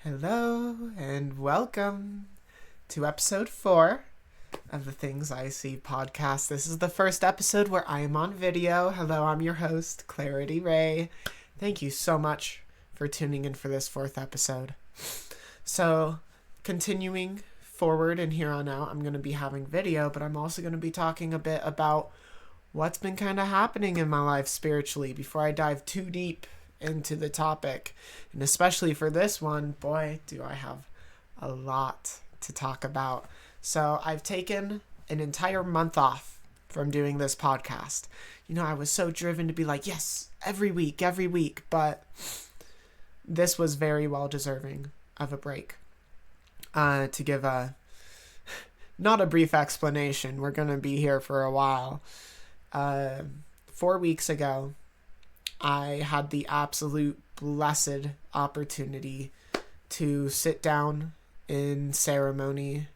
Hello and welcome to episode 4 of the Things I See podcast. This is the first episode where I am on video. Hello, I'm your host, Clarity Ray. Thank you so much for tuning in for this 4th episode. So, continuing forward and here on out, I'm going to be having video, but I'm also going to be talking a bit about what's been kind of happening in my life spiritually before I dive too deep into the topic. And especially for this one, boy, do I have a lot to talk about. So I've taken an entire month off from doing this podcast. I was so driven to be like, yes, every week, but this was very well deserving of a break. To give not a brief explanation, we're going to be here for a while. 4 weeks ago, I had the absolute blessed opportunity to sit down in ceremony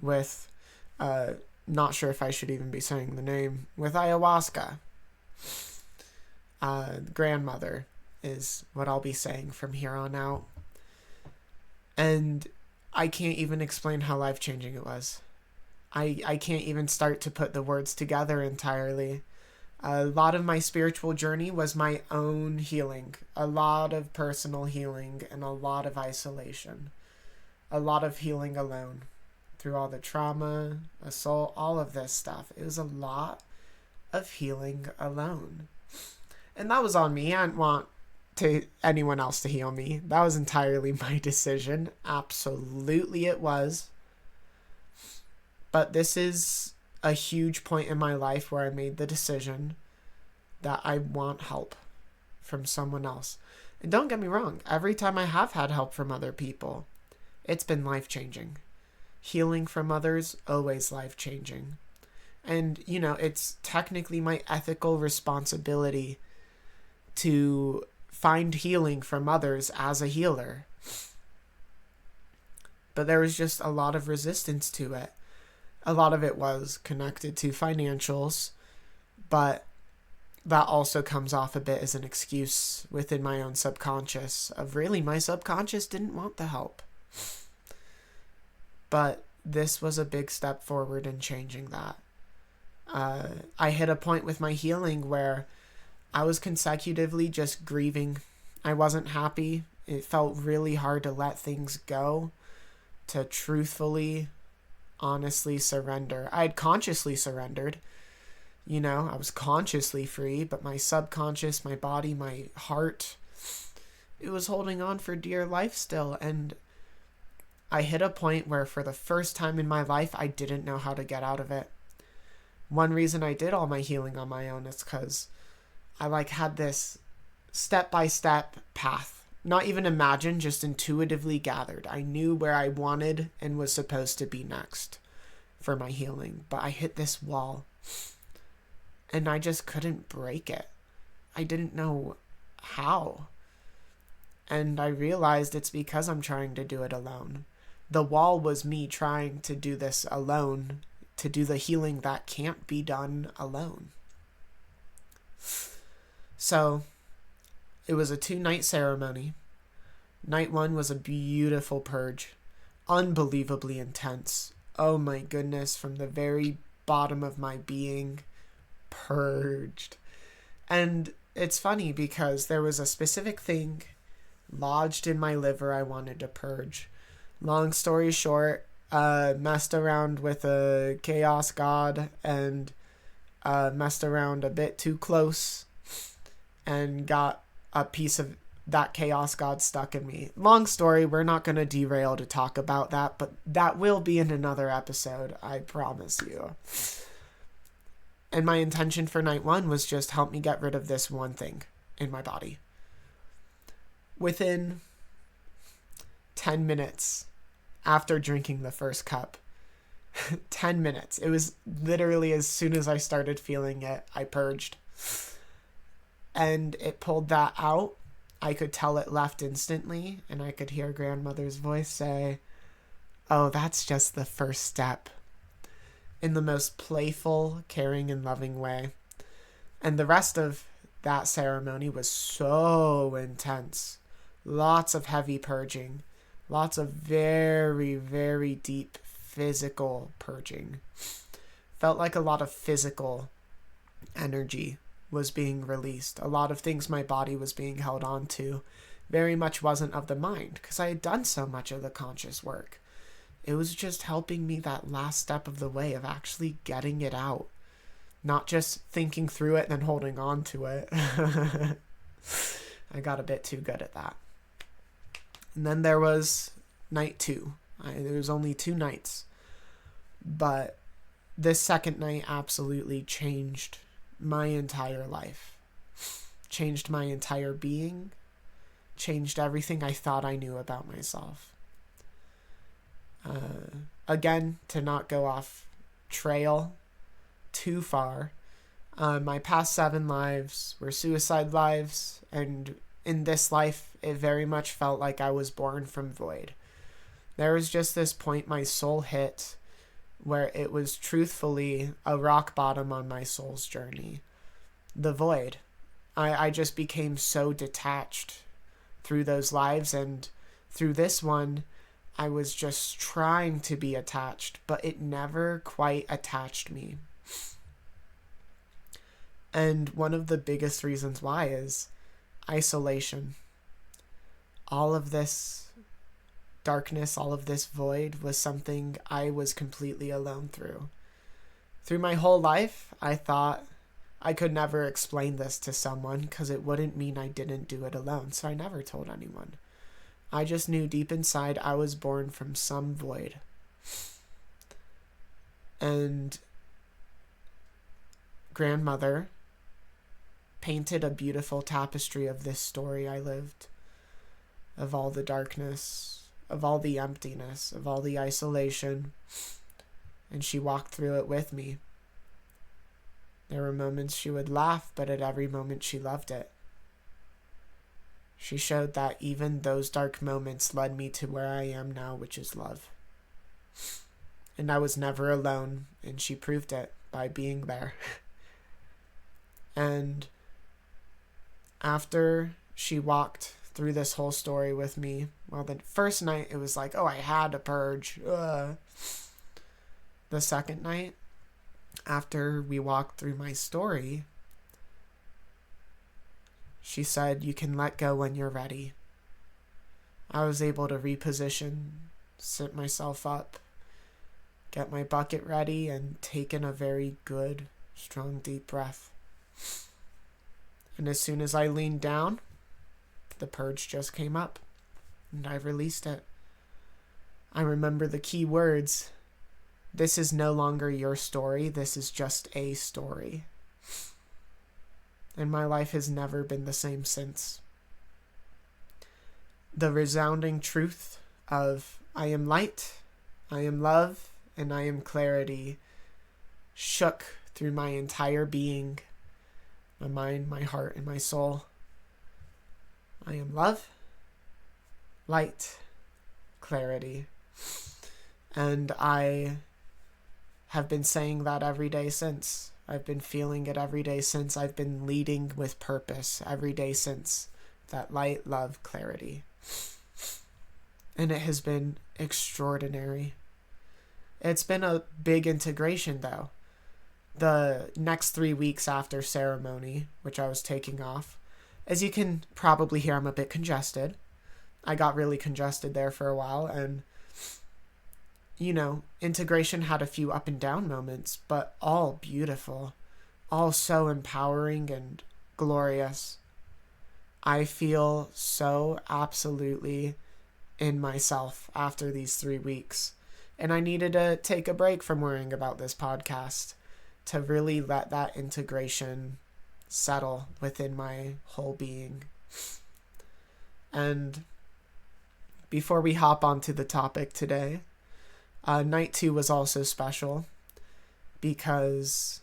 with, not sure if I should even be saying the name, with ayahuasca. Grandmother is what I'll be saying from here on out. And I can't even explain how life-changing it was. I can't even start to put the words together entirely. A lot of my spiritual journey was my own healing, a lot of personal healing, and a lot of isolation. A lot of healing alone through all the trauma, assault, all of this stuff. It was a lot of healing alone. And that was on me. I didn't want anyone else to heal me. That was entirely my decision. Absolutely it was. But this is a huge point in my life where I made the decision that I want help from someone else. And don't get me wrong, every time I have had help from other people, it's been life-changing. Healing from others, always life-changing. And, it's technically my ethical responsibility to find healing from others as a healer. But there was just a lot of resistance to it. A lot of it was connected to financials, but that also comes off a bit as an excuse within my own subconscious of really my subconscious didn't want the help. But this was a big step forward in changing that. I hit a point with my healing where I was consecutively just grieving. I wasn't happy. It felt really hard to let things go, to truthfully honestly surrender. I had consciously surrendered. I was consciously free, but my subconscious, my body, my heart, it was holding on for dear life still. And I hit a point where for the first time in my life, I didn't know how to get out of it. One reason I did all my healing on my own is because I had this step-by-step path. Not even imagined, just intuitively gathered. I knew where I wanted and was supposed to be next for my healing. But I hit this wall. And I just couldn't break it. I didn't know how. And I realized it's because I'm trying to do it alone. The wall was me trying to do this alone, to do the healing that can't be done alone. So it was a 2-night ceremony. Night 1 was a beautiful purge. Unbelievably intense. Oh my goodness, from the very bottom of my being, purged. And it's funny because there was a specific thing lodged in my liver I wanted to purge. Long story short, messed around with a chaos god and messed around a bit too close and got a piece of that chaos god stuck in me. Long story, we're not going to derail to talk about that, but that will be in another episode, I promise you. And my intention for night 1 was just help me get rid of this one thing in my body. Within 10 minutes after drinking the first cup, 10 minutes, it was literally as soon as I started feeling it, I purged. And it pulled that out. I could tell it left instantly, and I could hear grandmother's voice say, "Oh, that's just the first step," in the most playful, caring, and loving way. And the rest of that ceremony was so intense. Lots of heavy purging. Lots of very, very deep physical purging. Felt like a lot of physical energy was being released. A lot of things my body was being held on to very much wasn't of the mind, because I had done so much of the conscious work. It was just helping me that last step of the way of actually getting it out. Not just thinking through it and then holding on to it. I got a bit too good at that. And then there was night 2. There was only 2 nights. But this second night absolutely changed my entire life. Changed my entire being. Changed everything I thought I knew about myself. Again, to not go off trail too far, my past 7 lives were suicide lives, and in this life, it very much felt like I was born from void. There was just this point my soul hit where it was truthfully a rock bottom on my soul's journey. The void. I just became so detached through those lives, and through this one, I was just trying to be attached, but it never quite attached me. And one of the biggest reasons why is isolation. All of this darkness, all of this void was something I was completely alone through. Through my whole life, I thought I could never explain this to someone because it wouldn't mean I didn't do it alone, so I never told anyone. I just knew deep inside I was born from some void. And grandmother painted a beautiful tapestry of this story I lived, of all the darkness, of all the emptiness, of all the isolation, and she walked through it with me. There were moments she would laugh, but at every moment she loved it. She showed that even those dark moments led me to where I am now, which is love. And I was never alone, and she proved it by being there. And after she walked through this whole story with me, well, the first night it was like, oh, I had to purge. The second night, after we walked through my story, she said, you can let go when you're ready. I was able to reposition, sit myself up, get my bucket ready, and take in a very good, strong, deep breath. And as soon as I leaned down, the purge just came up, and I released it. I remember the key words. This is no longer your story, this is just a story. And my life has never been the same since. The resounding truth of I am light, I am love, and I am clarity shook through my entire being, my mind, my heart, and my soul. I am love, light, clarity. And I have been saying that every day since. I've been feeling it every day since. I've been leading with purpose every day since. That light, love, clarity. And it has been extraordinary. It's been a big integration, though. The next 3 weeks after ceremony, which I was taking off, as you can probably hear, I'm a bit congested. I got really congested there for a while, and integration had a few up and down moments, but all beautiful, all so empowering and glorious. I feel so absolutely in myself after these 3 weeks, and I needed to take a break from worrying about this podcast to really let that integration settle within my whole being. And before we hop onto the topic today, night 2 was also special because,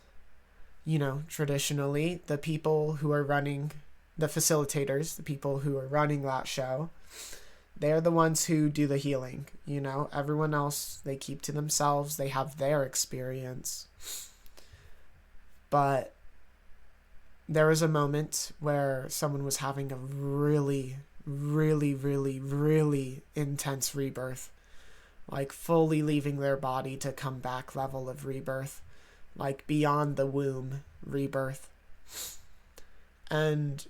traditionally the people who are running, the facilitators, the people who are running that show, they're the ones who do the healing. Everyone else, they keep to themselves, they have their experience. But there was a moment where someone was having a really, really, really, really intense rebirth. Like fully leaving their body to come back level of rebirth. Like beyond the womb rebirth. And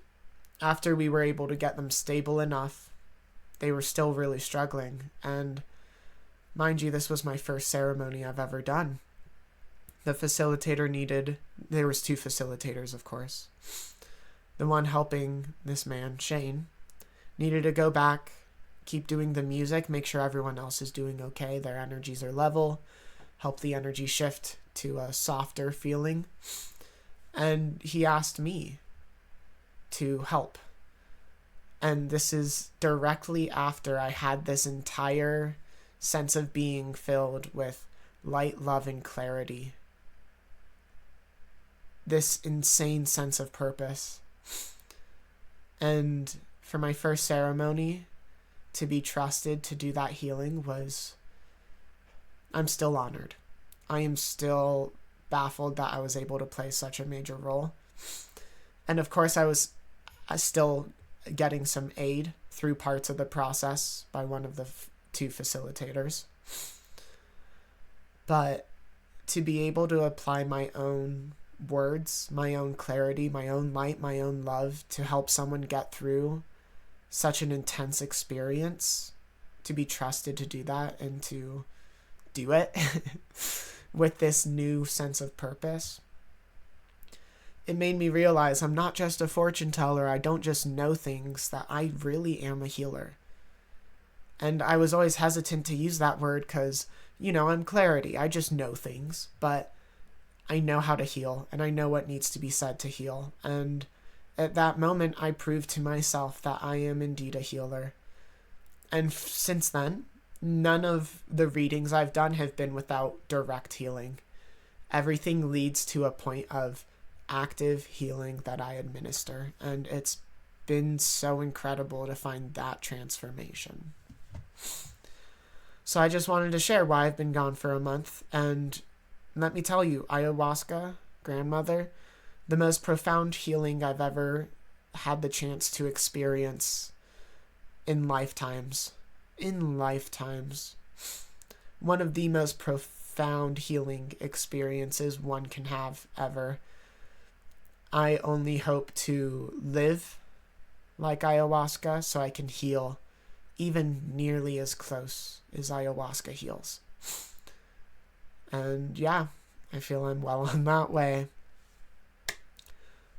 after we were able to get them stable enough, they were still really struggling. And mind you, this was my first ceremony I've ever done. The facilitator there was 2 facilitators, of course. The one helping this man, Shane, needed to go back, keep doing the music, make sure everyone else is doing okay, their energies are level, help the energy shift to a softer feeling. And he asked me to help. And this is directly after I had this entire sense of being filled with light, love, and clarity. This insane sense of purpose. And for my first ceremony, to be trusted to do that healing I'm still honored. I am still baffled that I was able to play such a major role. And of course I was still getting some aid through parts of the process by one of the 2 facilitators. But to be able to apply my own words, my own clarity, my own light, my own love to help someone get through such an intense experience, to be trusted to do that and to do it with this new sense of purpose, it made me realize I'm not just a fortune teller. I don't just know things, that I really am a healer. And I was always hesitant to use that word because, I'm clarity. I just know things, but I know how to heal, and I know what needs to be said to heal. And at that moment, I proved to myself that I am indeed a healer. And since then, none of the readings I've done have been without direct healing. Everything leads to a point of active healing that I administer, and it's been so incredible to find that transformation. So I just wanted to share why I've been gone for a month, and let me tell you, ayahuasca, grandmother, the most profound healing I've ever had the chance to experience in lifetimes. One of the most profound healing experiences one can have ever. I only hope to live like ayahuasca so I can heal even nearly as close as ayahuasca heals. And yeah, I feel I'm well on that way.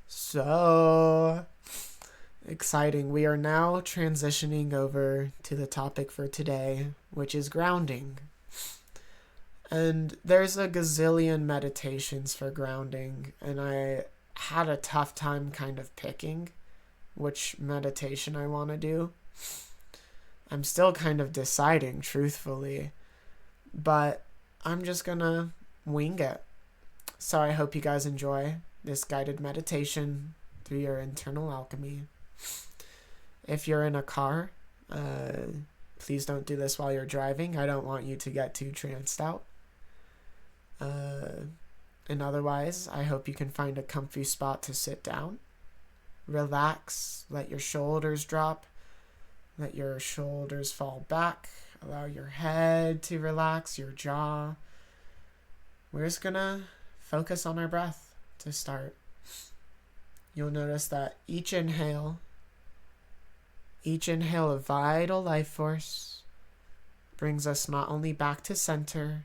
So exciting. We are now transitioning over to the topic for today, which is grounding. And there's a gazillion meditations for grounding, and I had a tough time kind of picking which meditation I want to do. I'm still kind of deciding, truthfully, but I'm just gonna wing it. So I hope you guys enjoy this guided meditation through your internal alchemy. If you're in a car, please don't do this while you're driving. I don't want you to get too tranced out. And otherwise, I hope you can find a comfy spot to sit down. Relax, let your shoulders drop, let your shoulders fall back, allow your head to relax, your jaw. We're just gonna focus on our breath to start. You'll notice that each inhale of vital life force brings us not only back to center,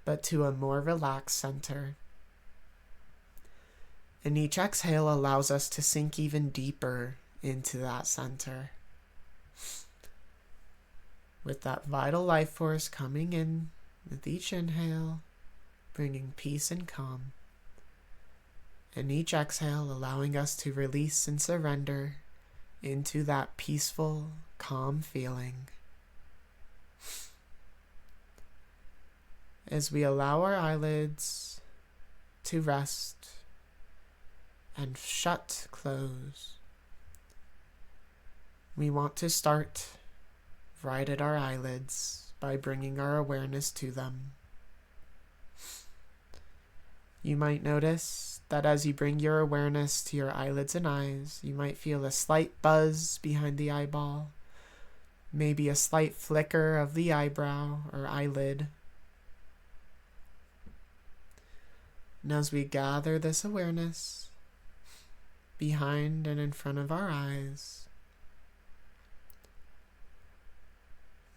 but to a more relaxed center. And each exhale allows us to sink even deeper into that center. With that vital life force coming in with each inhale, bringing peace and calm. And each exhale allowing us to release and surrender into that peaceful, calm feeling. As we allow our eyelids to rest and close, we want to start right at our eyelids by bringing our awareness to them. You might notice that as you bring your awareness to your eyelids and eyes, you might feel a slight buzz behind the eyeball, maybe a slight flicker of the eyebrow or eyelid. And as we gather this awareness behind and in front of our eyes,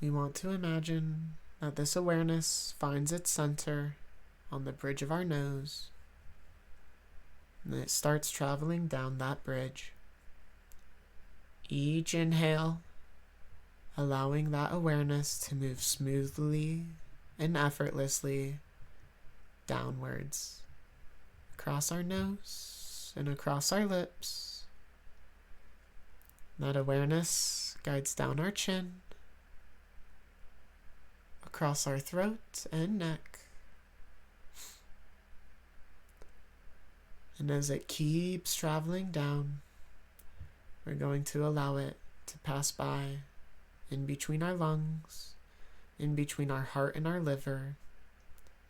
we want to imagine that this awareness finds its center on the bridge of our nose, and it starts traveling down that bridge. Each inhale, allowing that awareness to move smoothly and effortlessly downwards, across our nose and across our lips. That awareness guides down our chin, across our throat and neck. And as it keeps traveling down, we're going to allow it to pass by in between our lungs, in between our heart and our liver,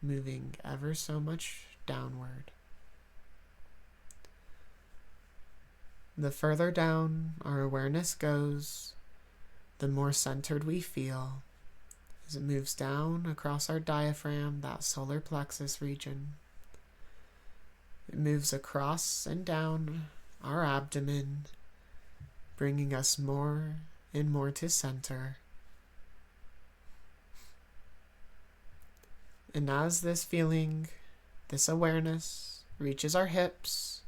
moving ever so much downward. The further down our awareness goes, the more centered we feel as it moves down across our diaphragm, that solar plexus region. It moves across and down our abdomen, bringing us more and more to center. And as this feeling, this awareness reaches our hips,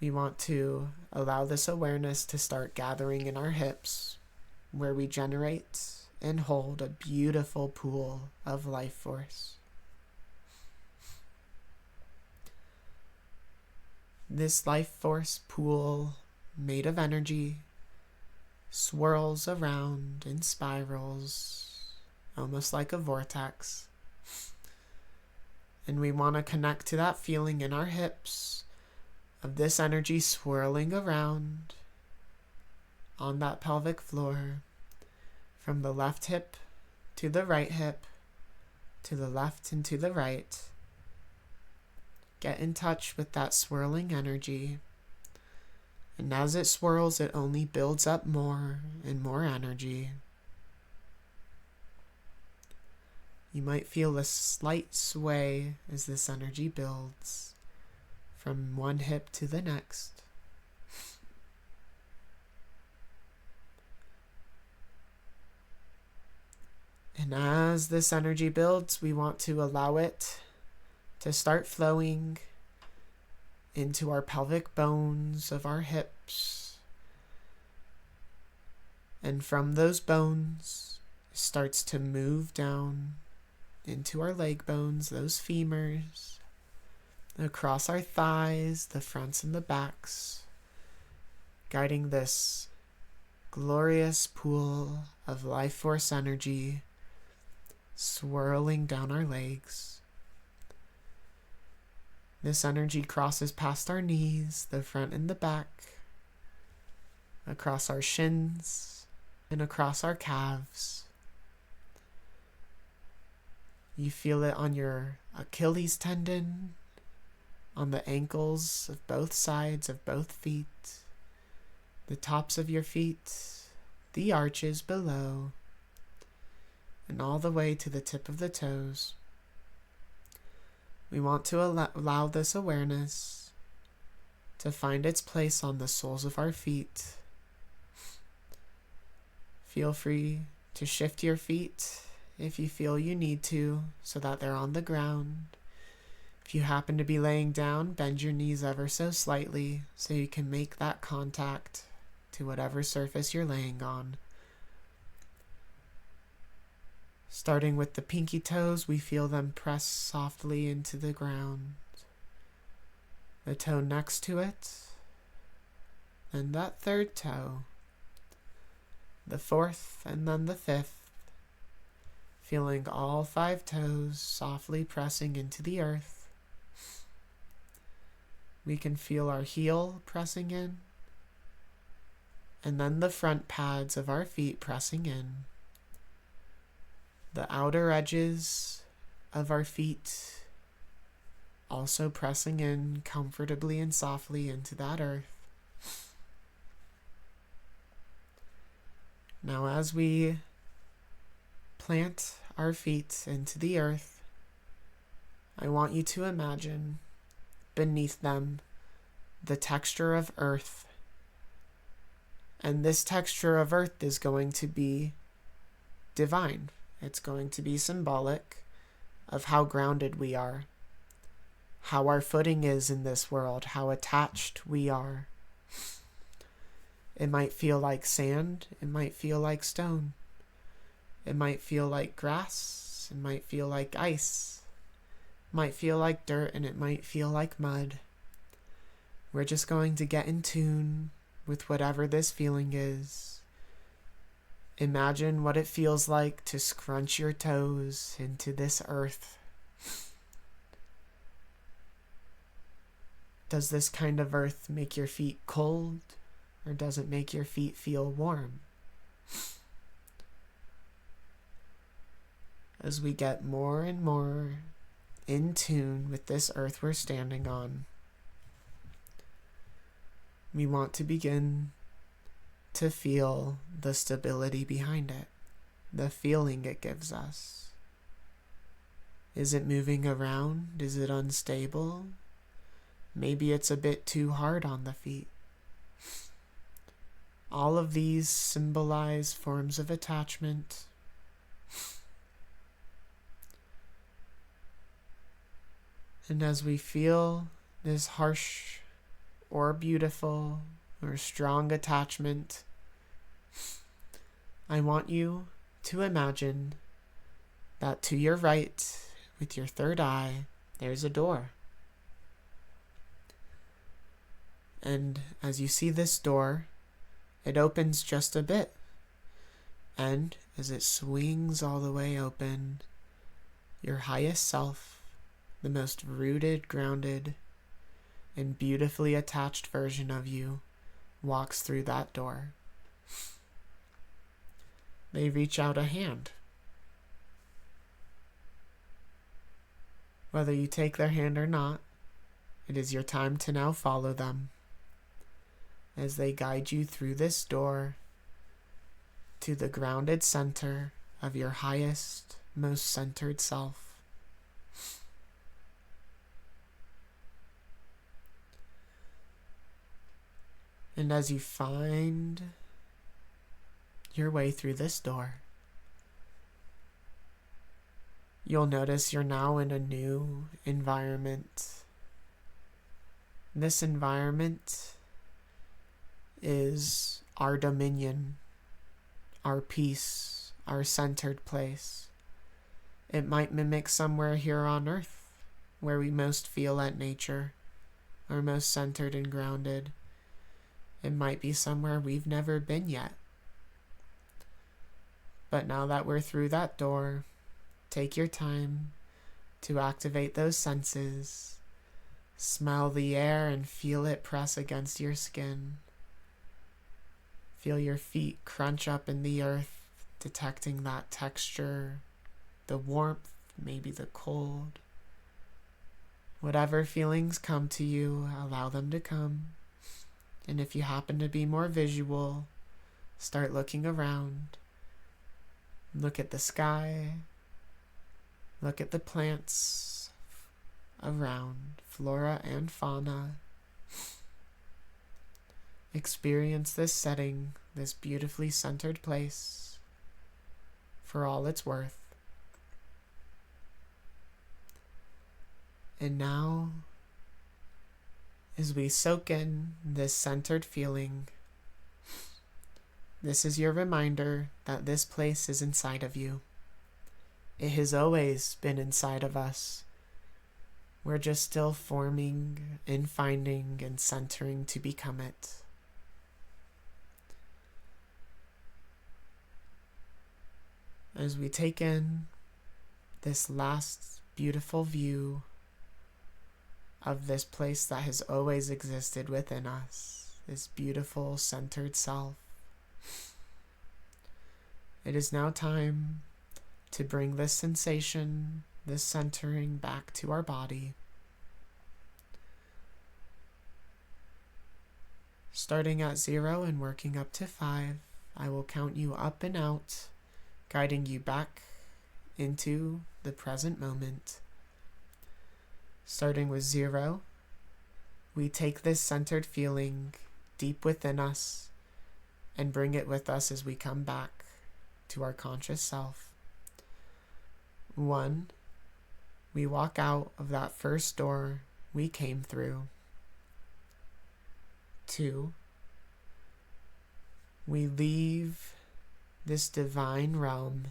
we want to allow this awareness to start gathering in our hips, where we generate and hold a beautiful pool of life force. This life force pool, made of energy, swirls around in spirals, almost like a vortex. And we want to connect to that feeling in our hips of this energy swirling around on that pelvic floor, from the left hip to the right hip, to the left and to the right. Get in touch with that swirling energy. And as it swirls, it only builds up more and more energy. You might feel a slight sway as this energy builds from one hip to the next. And as this energy builds, we want to allow it to start flowing into our pelvic bones of our hips. And from those bones, it starts to move down into our leg bones, those femurs, across our thighs, the fronts and the backs, guiding this glorious pool of life force energy swirling down our legs. This energy crosses past our knees, the front and the back, across our shins, and across our calves. You feel it on your Achilles tendon, on the ankles of both sides of both feet, the tops of your feet, the arches below, and all the way to the tip of the toes. We want to allow this awareness to find its place on the soles of our feet. Feel free to shift your feet if you feel you need to, so that they're on the ground. If you happen to be laying down, bend your knees ever so slightly so you can make that contact to whatever surface you're laying on. Starting with the pinky toes, we feel them press softly into the ground. The toe next to it, and that third toe, the fourth, and then the fifth. Feeling all 5 toes softly pressing into the earth. We can feel our heel pressing in, and then the front pads of our feet pressing in. The outer edges of our feet also pressing in comfortably and softly into that earth. Now, as we plant our feet into the earth, I want you to imagine beneath them the texture of earth. And this texture of earth is going to be divine. It's going to be symbolic of how grounded we are, how our footing is in this world, how attached we are. It might feel like sand, it might feel like stone, it might feel like grass, it might feel like ice, it might feel like dirt, and it might feel like mud. We're just going to get in tune with whatever this feeling is. Imagine what it feels like to scrunch your toes into this earth. Does this kind of earth make your feet cold, or does it make your feet feel warm? As we get more and more in tune with this earth we're standing on, we want to begin to feel the stability behind it, the feeling it gives us. Is it moving around? Is it unstable? Maybe it's a bit too hard on the feet. All of these symbolize forms of attachment. And as we feel this harsh or beautiful or strong attachment, I want you to imagine that to your right, with your third eye, there's a door. And as you see this door, it opens just a bit. And as it swings all the way open, your highest self, the most rooted, grounded, and beautifully attached version of you, walks through that door. They reach out a hand. Whether you take their hand or not, it is your time to now follow them as they guide you through this door to the grounded center of your highest, most centered self. And as you find your way through this door, you'll notice you're now in a new environment. This environment is our dominion, our peace, our centered place. It might mimic somewhere here on earth where we most feel at nature, are most centered and grounded. It might be somewhere we've never been yet. But now that we're through that door, take your time to activate those senses. Smell the air and feel it press against your skin. Feel your feet crunch up in the earth, detecting that texture, the warmth, maybe the cold. Whatever feelings come to you, allow them to come. And if you happen to be more visual, start looking around. Look at the sky. Look at the plants around, flora and fauna. Experience this setting, this beautifully centered place, for all it's worth. And now, as we soak in this centered feeling, this is your reminder that this place is inside of you. It has always been inside of us. We're just still forming and finding and centering to become it. As we take in this last beautiful view of this place that has always existed within us, this beautiful centered self, it is now time to bring this sensation, this centering back to our body. Starting at 0 and working up to 5, I will count you up and out, guiding you back into the present moment. Starting with 0, we take this centered feeling deep within us and bring it with us as we come back to our conscious self. 1, we walk out of that first door we came through. 2, we leave this divine realm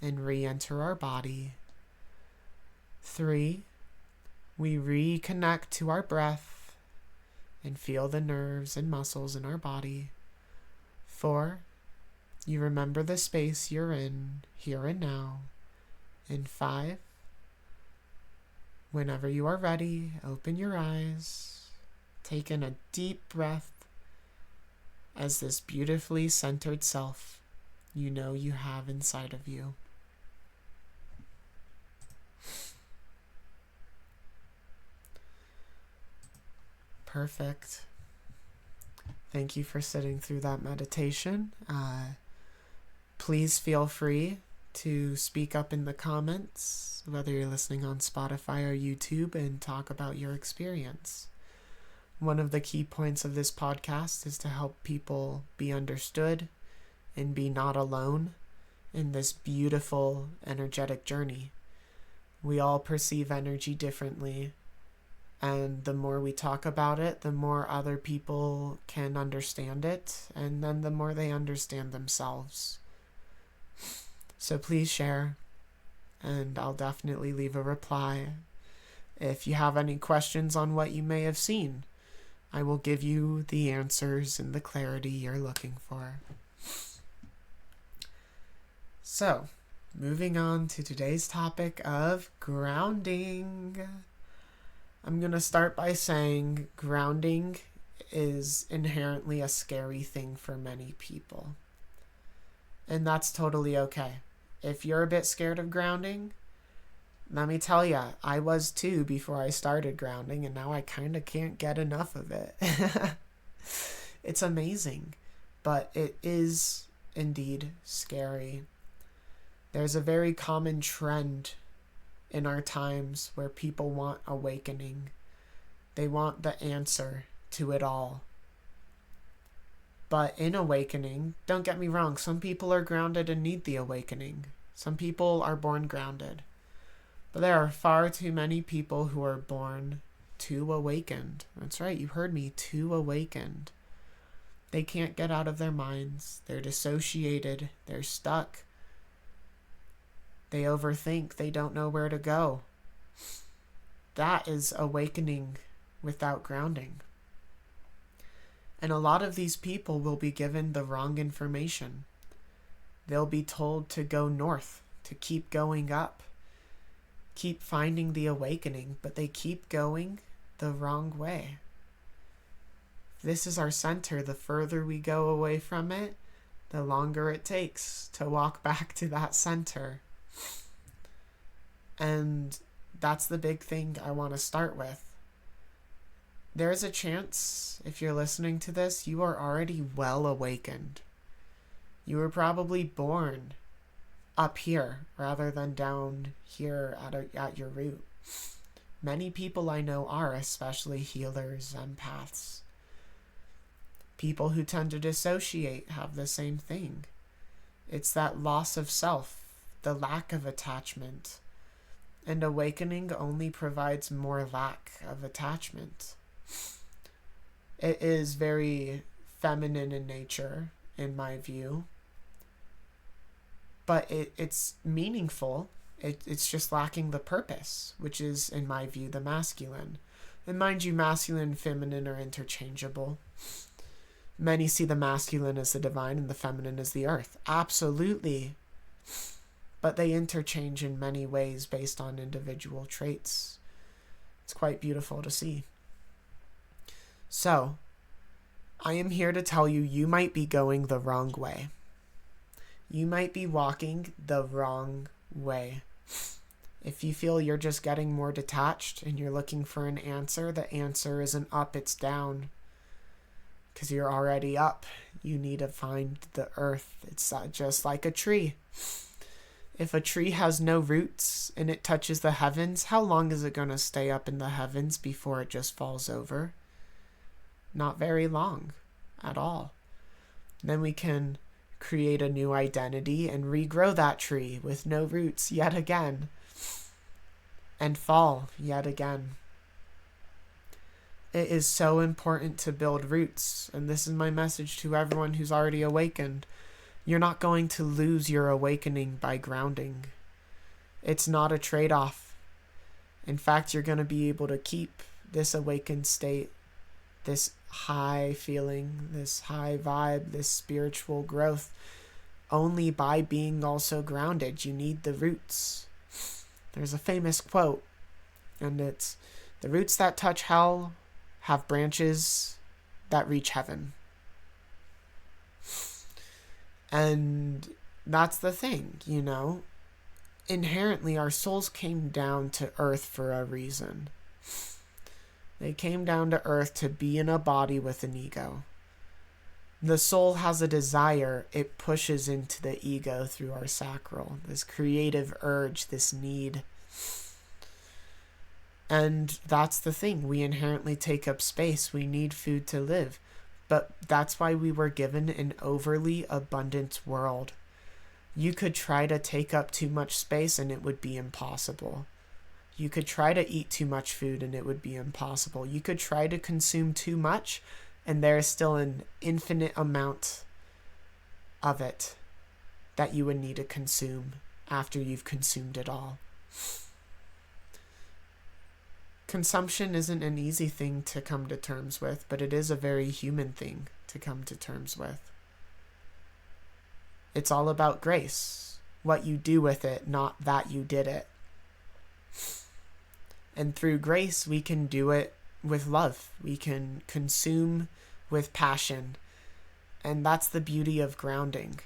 and re-enter our body. 3, we reconnect to our breath and feel the nerves and muscles in our body. 4, you remember the space you're in, here and now. And 5, whenever you are ready, open your eyes, take in a deep breath as this beautifully centered self you know you have inside of you. Perfect. Thank you for sitting through that meditation. Please feel free to speak up in the comments, whether you're listening on Spotify or YouTube, and talk about your experience. One of the key points of this podcast is to help people be understood and be not alone in this beautiful, energetic journey. We all perceive energy differently, and the more we talk about it, the more other people can understand it, and then the more they understand themselves. So please share, and I'll definitely leave a reply. If you have any questions on what you may have seen, I will give you the answers and the clarity you're looking for. So, moving on to today's topic of grounding. I'm going to start by saying grounding is inherently a scary thing for many people. And that's totally okay. If you're a bit scared of grounding, let me tell you, I was too before I started grounding, and now I kind of can't get enough of it. It's amazing, but it is indeed scary. There's a very common trend in our times where people want awakening. They want the answer to it all. But in awakening, don't get me wrong, some people are grounded and need the awakening. Some people are born grounded. But there are far too many people who are born too awakened. That's right, you heard me, too awakened. They can't get out of their minds. They're dissociated. They're stuck. They overthink. They don't know where to go. That is awakening without grounding. And a lot of these people will be given the wrong information. They'll be told to go north, to keep going up, keep finding the awakening, but they keep going the wrong way. This is our center. The further we go away from it, the longer it takes to walk back to that center. And that's the big thing I want to start with. There's a chance, if you're listening to this, you are already well awakened. You were probably born up here rather than down here at your root. Many people I know are, especially healers, empaths. People who tend to dissociate have the same thing. It's that loss of self, the lack of attachment. And awakening only provides more lack of attachment. It is very feminine in nature, in my view. But it's meaningful. It's just lacking the purpose, which is, in my view, the masculine. And mind you, masculine and feminine are interchangeable. Many see the masculine as the divine and the feminine as the earth. Absolutely. But they interchange in many ways based on individual traits. It's quite beautiful to see. So, I am here to tell you, you might be going the wrong way. You might be walking the wrong way. If you feel you're just getting more detached and you're looking for an answer, the answer isn't up, it's down. because you're already up. You need to find the earth. It's just like a tree. If a tree has no roots and it touches the heavens, how long is it going to stay up in the heavens before it just falls over? Not very long at all. Then we can create a new identity and regrow that tree with no roots yet again, and fall yet again. It is so important to build roots, and this is my message to everyone who's already awakened. You're not going to lose your awakening by grounding. It's not a trade-off. In fact, you're going to be able to keep this awakened state, this high feeling, this high vibe, this spiritual growth, only by being also grounded. You need the roots. There's a famous quote, and it's, "The roots that touch hell have branches that reach heaven." And that's the thing, you know. Inherently, our souls came down to earth for a reason. They came down to earth to be in a body with an ego. The soul has a desire. It pushes into the ego through our sacral, this creative urge, this need. And that's the thing. We inherently take up space. We need food to live. But that's why we were given an overly abundant world. You could try to take up too much space and it would be impossible. You could try to eat too much food and it would be impossible. You could try to consume too much and there is still an infinite amount of it that you would need to consume after you've consumed it all. Consumption isn't an easy thing to come to terms with, but it is a very human thing to come to terms with. It's all about grace, what you do with it, not that you did it. And through grace, we can do it with love. We can consume with passion. And that's the beauty of grounding.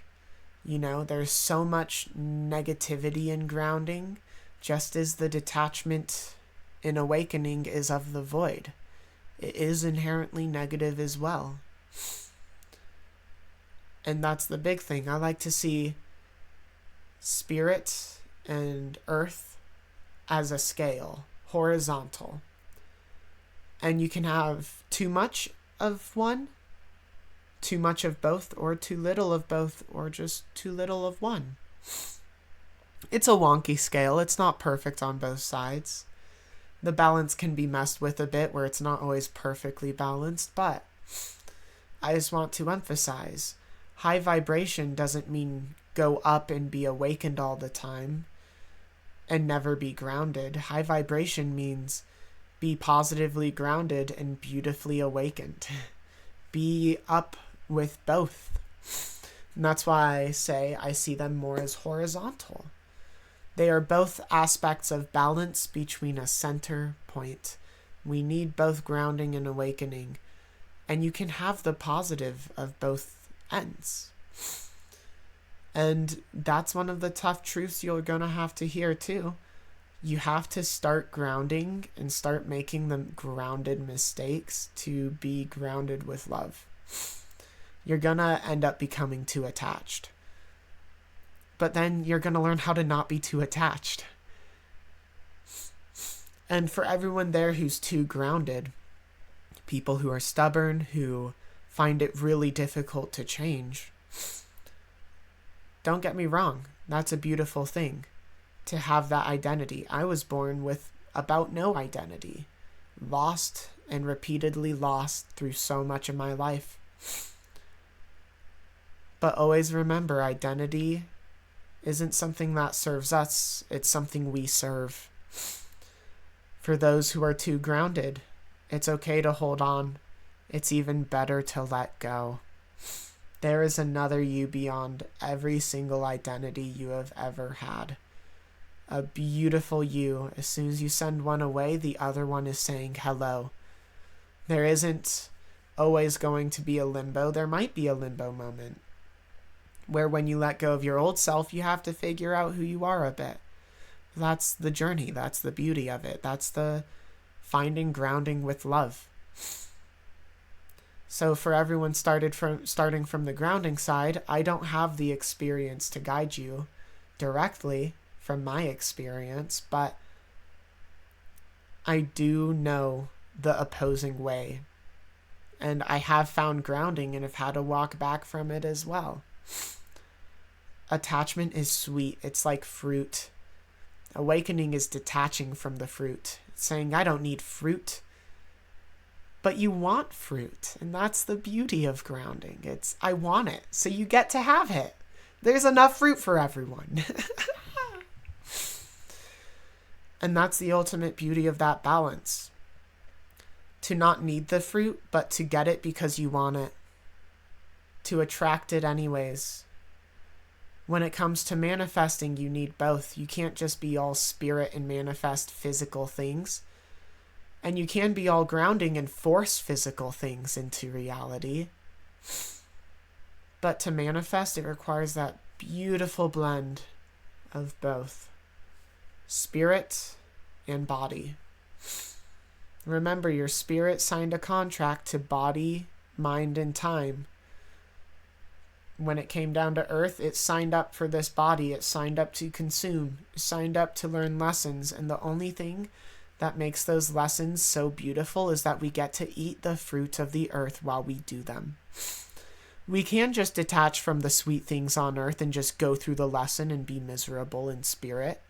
You know, there's so much negativity in grounding, just as the detachment in awakening is of the void. It is inherently negative as well. And that's the big thing. I like to see spirit and earth as a scale, horizontal. And you can have too much of one, too much of both, or too little of both, or just too little of one. It's a wonky scale. It's not perfect on both sides. The balance can be messed with a bit where it's not always perfectly balanced, but I just want to emphasize, high vibration doesn't mean go up and be awakened all the time and never be grounded. High vibration means be positively grounded and beautifully awakened. Be up with both. And that's why I say I see them more as horizontal. They are both aspects of balance between a center point. We need both grounding and awakening. And you can have the positive of both ends. And that's one of the tough truths you're going to have to hear too. You have to start grounding and start making the grounded mistakes to be grounded with love. You're going to end up becoming too attached. But then you're going to learn how to not be too attached. And for everyone there who's too grounded, people who are stubborn, who find it really difficult to change, don't get me wrong, that's a beautiful thing to have that identity. I was born with about no identity, lost and repeatedly lost through so much of my life. But always remember, identity isn't something that serves us, it's something we serve. For those who are too grounded, it's okay to hold on. It's even better to let go. There is another you beyond every single identity you have ever had. A beautiful you. As soon as you send one away, the other one is saying hello. There isn't always going to be a limbo. There might be a limbo moment where when you let go of your old self, you have to figure out who you are a bit. That's the journey. That's the beauty of it. That's the finding grounding with love. So for everyone starting from the grounding side, I don't have the experience to guide you directly from my experience, but I do know the opposing way. And I have found grounding and have had to walk back from it as well. Attachment is sweet. It's like fruit. Awakening is detaching from the fruit. It's saying, I don't need fruit. But you want fruit. And that's the beauty of grounding. It's, I want it. So you get to have it. There's enough fruit for everyone. And that's the ultimate beauty of that balance. To not need the fruit, but to get it because you want it. To attract it anyways. When it comes to manifesting, you need both. You can't just be all spirit and manifest physical things. And you can be all grounding and force physical things into reality. But to manifest, it requires that beautiful blend of both spirit and body. Remember, your spirit signed a contract to body, mind, and time. When it came down to earth, it signed up for this body. It signed up to consume. It signed up to learn lessons. And the only thing that makes those lessons so beautiful is that we get to eat the fruit of the earth while we do them. We can just detach from the sweet things on earth and just go through the lesson and be miserable in spirit.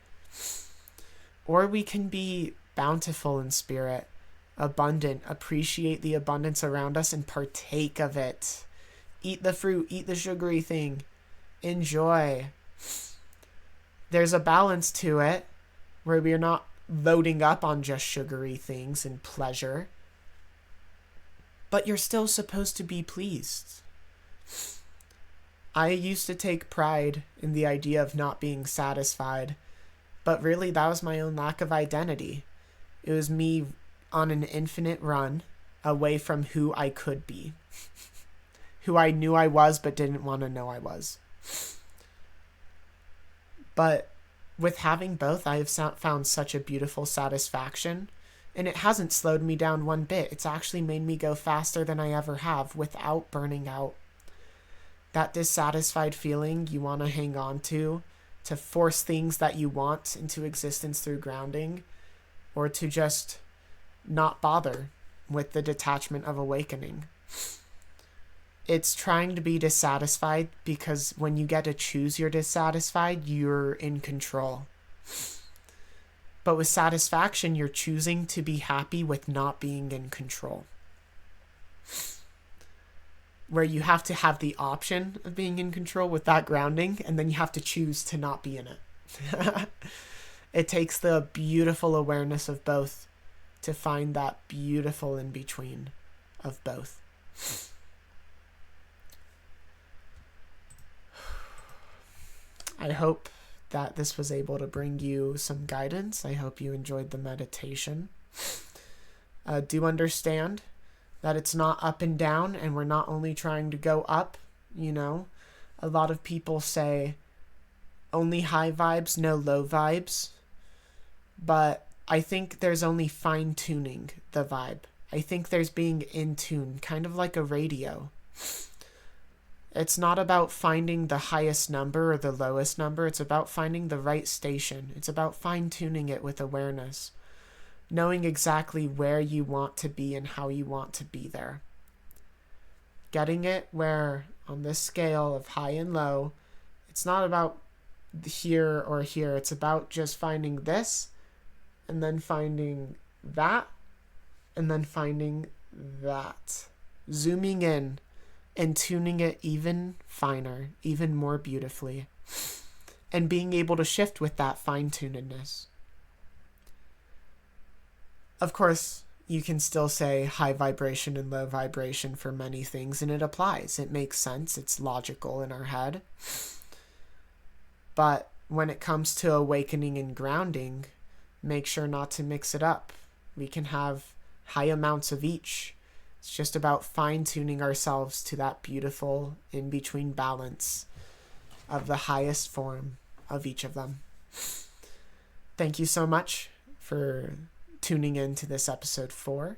Or we can be bountiful in spirit, abundant, appreciate the abundance around us and partake of it. Eat the fruit, eat the sugary thing, enjoy. There's a balance to it where we're not loading up on just sugary things and pleasure, but you're still supposed to be pleased. I used to take pride in the idea of not being satisfied, but really that was my own lack of identity. It was me on an infinite run away from who I could be, who I knew I was but didn't want to know I was. But with having both, I have found such a beautiful satisfaction, and it hasn't slowed me down one bit. It's actually made me go faster than I ever have without burning out. That dissatisfied feeling you want to hang on to force things that you want into existence through grounding, or to just not bother with the detachment of awakening. It's trying to be dissatisfied because when you get to choose you're dissatisfied, you're in control. But with satisfaction, you're choosing to be happy with not being in control. Where you have to have the option of being in control with that grounding, and then you have to choose to not be in it. It takes the beautiful awareness of both to find that beautiful in between of both. I hope that this was able to bring you some guidance. I hope you enjoyed the meditation. Do understand that it's not up and down, and we're not only trying to go up, you know. A lot of people say only high vibes, no low vibes. But I think there's only fine-tuning the vibe. I think there's being in tune, kind of like a radio. It's not about finding the highest number or the lowest number. It's about finding the right station. It's about fine-tuning it with awareness. Knowing exactly where you want to be and how you want to be there. Getting it where, on this scale of high and low, it's not about here or here. It's about just finding this, and then finding that, and then finding that. Zooming in and tuning it even finer, even more beautifully, and being able to shift with that fine-tunedness. Of course, you can still say high vibration and low vibration for many things, and it applies. It makes sense. It's logical in our head. But when it comes to awakening and grounding, make sure not to mix it up. We can have high amounts of each. It's just about fine-tuning ourselves to that beautiful in-between balance of the highest form of each of them. Thank you so much for tuning in to this episode 4.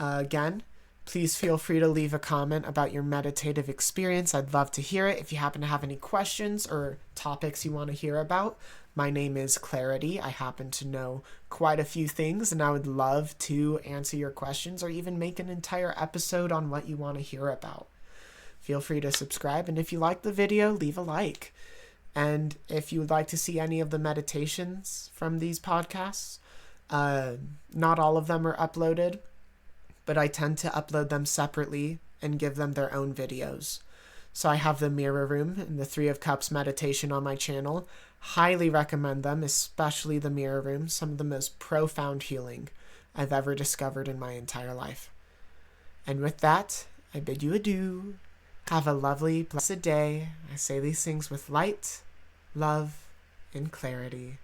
Again, Please feel free to leave a comment about your meditative experience. I'd love to hear it. If you happen to have any questions or topics you want to hear about, my name is Clarity. I happen to know quite a few things, and I would love to answer your questions or even make an entire episode on what you want to hear about. Feel free to subscribe, and if you like the video, leave a like. And if you would like to see any of the meditations from these podcasts, not all of them are uploaded, but I tend to upload them separately and give them their own videos. So I have the Mirror Room and the Three of Cups meditation on my channel. Highly recommend them, especially the Mirror Room, some of the most profound healing I've ever discovered in my entire life. And with that, I bid you adieu. Have a lovely, blessed day. I say these things with light, love, and clarity.